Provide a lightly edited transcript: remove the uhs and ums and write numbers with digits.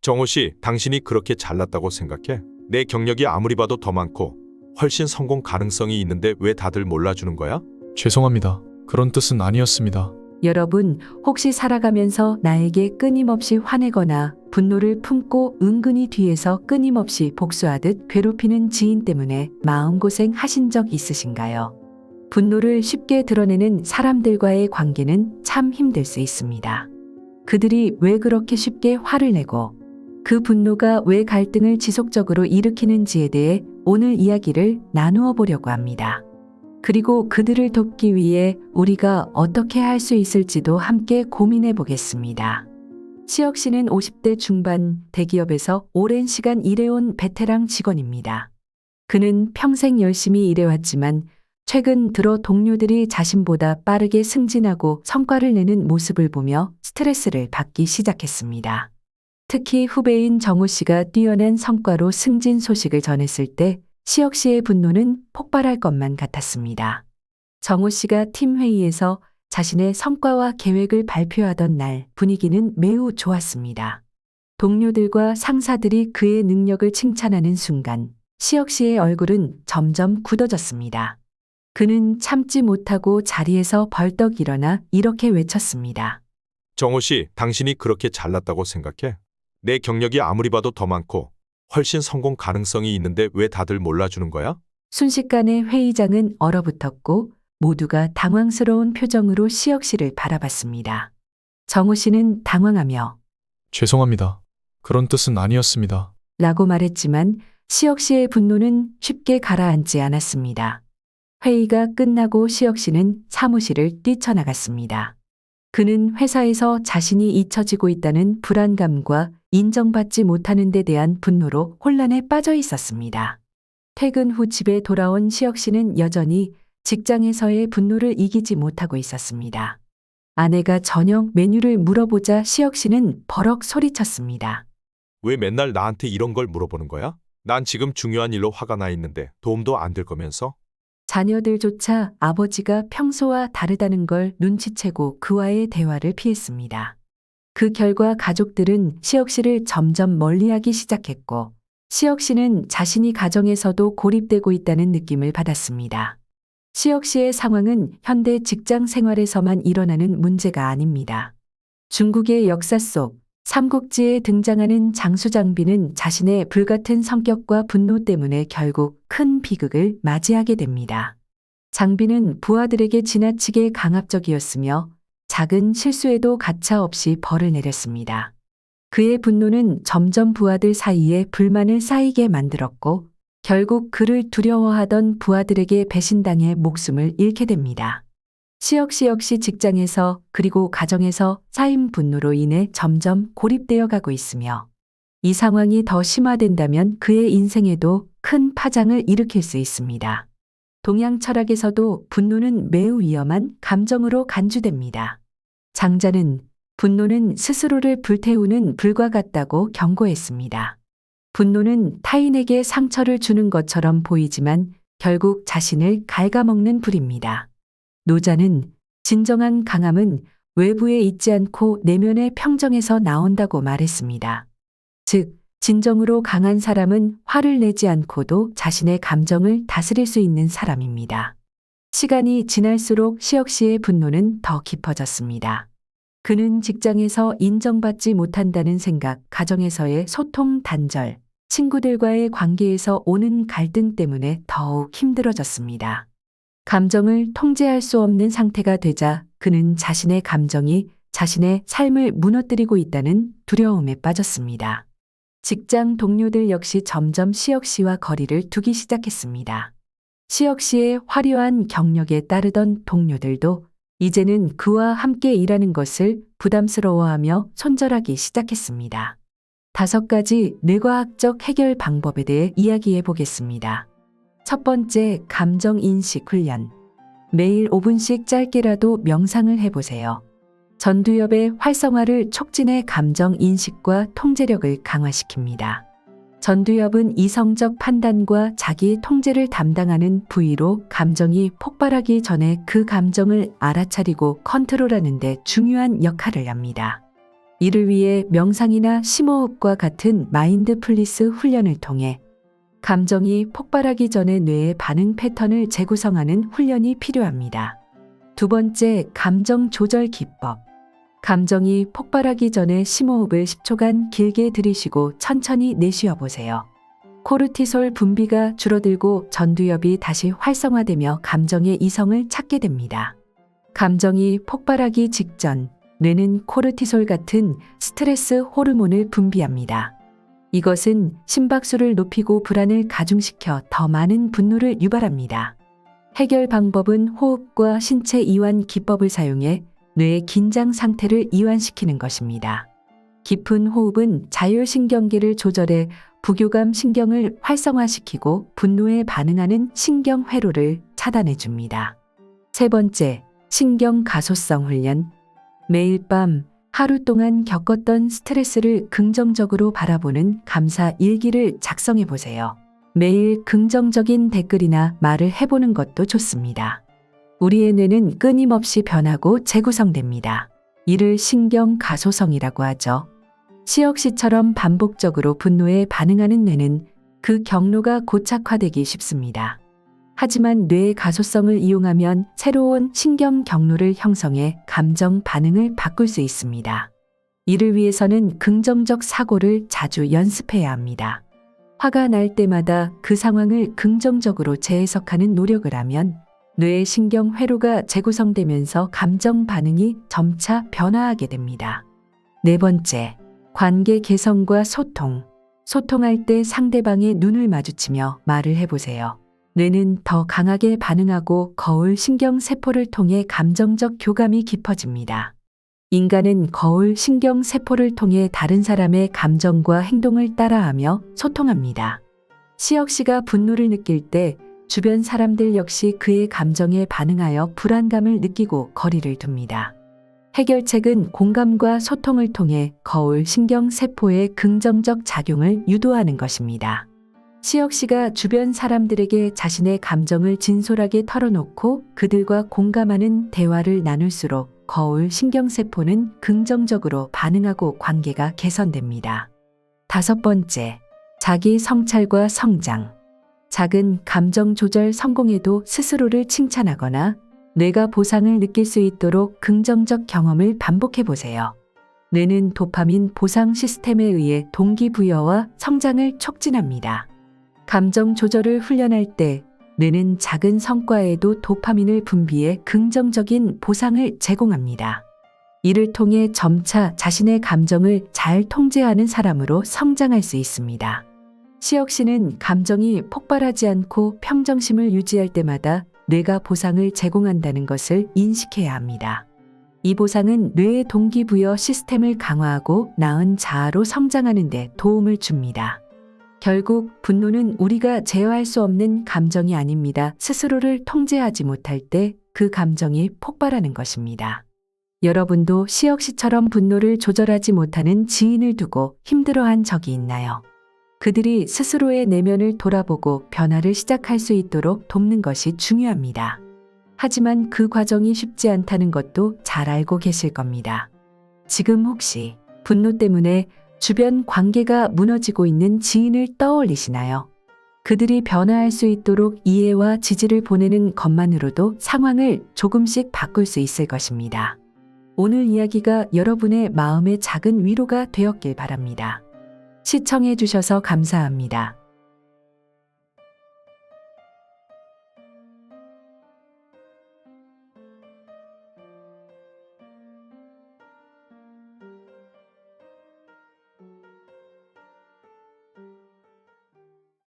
정호 씨, 당신이 그렇게 잘났다고 생각해? 내 경력이 아무리 봐도 더 많고 훨씬 성공 가능성이 있는데 왜 다들 몰라주는 거야? 죄송합니다. 그런 뜻은 아니었습니다. 여러분, 혹시 살아가면서 나에게 끊임없이 화내거나 분노를 품고 은근히 뒤에서 끊임없이 복수하듯 괴롭히는 지인 때문에 마음고생 하신 적 있으신가요? 분노를 쉽게 드러내는 사람들과의 관계는 참 힘들 수 있습니다. 그들이 왜 그렇게 쉽게 화를 내고 그 분노가 왜 갈등을 지속적으로 일으키는지에 대해 오늘 이야기를 나누어 보려고 합니다. 그리고 그들을 돕기 위해 우리가 어떻게 할 수 있을지도 함께 고민해 보겠습니다. 시혁 씨는 50대 중반 대기업에서 오랜 시간 일해온 베테랑 직원입니다. 그는 평생 열심히 일해왔지만 최근 들어 동료들이 자신보다 빠르게 승진하고 성과를 내는 모습을 보며 스트레스를 받기 시작했습니다. 특히 후배인 정호 씨가 뛰어난 성과로 승진 소식을 전했을 때 시혁 씨의 분노는 폭발할 것만 같았습니다. 정호 씨가 팀 회의에서 자신의 성과와 계획을 발표하던 날 분위기는 매우 좋았습니다. 동료들과 상사들이 그의 능력을 칭찬하는 순간 시혁 씨의 얼굴은 점점 굳어졌습니다. 그는 참지 못하고 자리에서 벌떡 일어나 이렇게 외쳤습니다. 정호 씨, 당신이 그렇게 잘났다고 생각해? 내 경력이 아무리 봐도 더 많고 훨씬 성공 가능성이 있는데 왜 다들 몰라주는 거야? 순식간에 회의장은 얼어붙었고 모두가 당황스러운 표정으로 시혁 씨를 바라봤습니다. 정호 씨는 당황하며 죄송합니다. 그런 뜻은 아니었습니다. 라고 말했지만 시혁 씨의 분노는 쉽게 가라앉지 않았습니다. 회의가 끝나고 시혁 씨는 사무실을 뛰쳐나갔습니다. 그는 회사에서 자신이 잊혀지고 있다는 불안감과 인정받지 못하는 데 대한 분노로 혼란에 빠져 있었습니다. 퇴근 후 집에 돌아온 시혁 씨는 여전히 직장에서의 분노를 이기지 못하고 있었습니다. 아내가 저녁 메뉴를 물어보자 시혁 씨는 버럭 소리쳤습니다. 왜 맨날 나한테 이런 걸 물어보는 거야? 난 지금 중요한 일로 화가 나 있는데 도움도 안 될 거면서? 자녀들조차 아버지가 평소와 다르다는 걸 눈치채고 그와의 대화를 피했습니다. 그 결과 가족들은 시혁 씨를 점점 멀리하기 시작했고 시혁 씨는 자신이 가정에서도 고립되고 있다는 느낌을 받았습니다. 시혁 씨의 상황은 현대 직장 생활에서만 일어나는 문제가 아닙니다. 중국의 역사 속 삼국지에 등장하는 장수장비는 자신의 불같은 성격과 분노 때문에 결국 큰 비극을 맞이하게 됩니다. 장비는 부하들에게 지나치게 강압적이었으며 작은 실수에도 가차없이 벌을 내렸습니다. 그의 분노는 점점 부하들 사이에 불만을 쌓이게 만들었고 결국 그를 두려워하던 부하들에게 배신당해 목숨을 잃게 됩니다. 시혁 씨 역시 직장에서 그리고 가정에서 쌓인 분노로 인해 점점 고립되어 가고 있으며 이 상황이 더 심화된다면 그의 인생에도 큰 파장을 일으킬 수 있습니다. 동양 철학에서도 분노는 매우 위험한 감정으로 간주됩니다. 장자는 분노는 스스로를 불태우는 불과 같다고 경고했습니다. 분노는 타인에게 상처를 주는 것처럼 보이지만 결국 자신을 갉아먹는 불입니다. 노자는 진정한 강함은 외부에 있지 않고 내면의 평정에서 나온다고 말했습니다. 즉, 진정으로 강한 사람은 화를 내지 않고도 자신의 감정을 다스릴 수 있는 사람입니다. 시간이 지날수록 시혁 씨의 분노는 더 깊어졌습니다. 그는 직장에서 인정받지 못한다는 생각, 가정에서의 소통 단절, 친구들과의 관계에서 오는 갈등 때문에 더욱 힘들어졌습니다. 감정을 통제할 수 없는 상태가 되자 그는 자신의 감정이 자신의 삶을 무너뜨리고 있다는 두려움에 빠졌습니다. 직장 동료들 역시 점점 시혁 씨와 거리를 두기 시작했습니다. 시혁 씨의 화려한 경력에 따르던 동료들도 이제는 그와 함께 일하는 것을 부담스러워하며 손절하기 시작했습니다. 5가지 뇌과학적 해결 방법에 대해 이야기해 보겠습니다. 첫 번째, 감정 인식 훈련. 매일 5분씩 짧게라도 명상을 해보세요. 전두엽의 활성화를 촉진해 감정 인식과 통제력을 강화시킵니다. 전두엽은 이성적 판단과 자기 통제를 담당하는 부위로 감정이 폭발하기 전에 그 감정을 알아차리고 컨트롤하는 데 중요한 역할을 합니다. 이를 위해 명상이나 심호흡과 같은 마인드풀리스 훈련을 통해 감정이 폭발하기 전에 뇌의 반응 패턴을 재구성하는 훈련이 필요합니다. 두 번째, 감정 조절 기법. 감정이 폭발하기 전에 심호흡을 10초간 길게 들이쉬고 천천히 내쉬어 보세요. 코르티솔 분비가 줄어들고 전두엽이 다시 활성화되며 감정의 이성을 찾게 됩니다. 감정이 폭발하기 직전 뇌는 코르티솔 같은 스트레스 호르몬을 분비합니다. 이것은 심박수를 높이고 불안을 가중시켜 더 많은 분노를 유발합니다. 해결 방법은 호흡과 신체 이완 기법을 사용해 뇌의 긴장 상태를 이완시키는 것입니다. 깊은 호흡은 자율신경계를 조절해 부교감 신경을 활성화시키고 분노에 반응하는 신경 회로를 차단해 줍니다. 세 번째, 신경 가소성 훈련. 매일 밤 하루 동안 겪었던 스트레스를 긍정적으로 바라보는 감사 일기를 작성해 보세요. 매일 긍정적인 댓글이나 말을 해보는 것도 좋습니다. 우리의 뇌는 끊임없이 변하고 재구성됩니다. 이를 신경 가소성이라고 하죠. 시역시처럼 반복적으로 분노에 반응하는 뇌는 그 경로가 고착화되기 쉽습니다. 하지만 뇌의 가소성을 이용하면 새로운 신경 경로를 형성해 감정 반응을 바꿀 수 있습니다. 이를 위해서는 긍정적 사고를 자주 연습해야 합니다. 화가 날 때마다 그 상황을 긍정적으로 재해석하는 노력을 하면 뇌의 신경 회로가 재구성되면서 감정 반응이 점차 변화하게 됩니다. 네 번째, 관계 개선과 소통. 소통할 때 상대방의 눈을 마주치며 말을 해보세요. 뇌는 더 강하게 반응하고 거울 신경 세포를 통해 감정적 교감이 깊어집니다. 인간은 거울 신경 세포를 통해 다른 사람의 감정과 행동을 따라하며 소통합니다. 시역 씨가 분노를 느낄 때 주변 사람들 역시 그의 감정에 반응하여 불안감을 느끼고 거리를 둡니다. 해결책은 공감과 소통을 통해 거울 신경 세포의 긍정적 작용을 유도하는 것입니다. 시역 씨가 주변 사람들에게 자신의 감정을 진솔하게 털어놓고 그들과 공감하는 대화를 나눌수록 거울 신경세포는 긍정적으로 반응하고 관계가 개선됩니다. 다섯 번째, 자기 성찰과 성장. 작은 감정 조절 성공에도 스스로를 칭찬하거나 뇌가 보상을 느낄 수 있도록 긍정적 경험을 반복해 보세요. 뇌는 도파민 보상 시스템에 의해 동기부여와 성장을 촉진합니다. 감정 조절을 훈련할 때 뇌는 작은 성과에도 도파민을 분비해 긍정적인 보상을 제공합니다. 이를 통해 점차 자신의 감정을 잘 통제하는 사람으로 성장할 수 있습니다. 시역 씨는 감정이 폭발하지 않고 평정심을 유지할 때마다 뇌가 보상을 제공한다는 것을 인식해야 합니다. 이 보상은 뇌의 동기부여 시스템을 강화하고 나은 자아로 성장하는 데 도움을 줍니다. 결국 분노는 우리가 제어할 수 없는 감정이 아닙니다. 스스로를 통제하지 못할 때 그 감정이 폭발하는 것입니다. 여러분도 시역 씨처럼 분노를 조절하지 못하는 지인을 두고 힘들어한 적이 있나요? 그들이 스스로의 내면을 돌아보고 변화를 시작할 수 있도록 돕는 것이 중요합니다. 하지만 그 과정이 쉽지 않다는 것도 잘 알고 계실 겁니다. 지금 혹시 분노 때문에 주변 관계가 무너지고 있는 지인을 떠올리시나요? 그들이 변화할 수 있도록 이해와 지지를 보내는 것만으로도 상황을 조금씩 바꿀 수 있을 것입니다. 오늘 이야기가 여러분의 마음의 작은 위로가 되었길 바랍니다. 시청해 주셔서 감사합니다.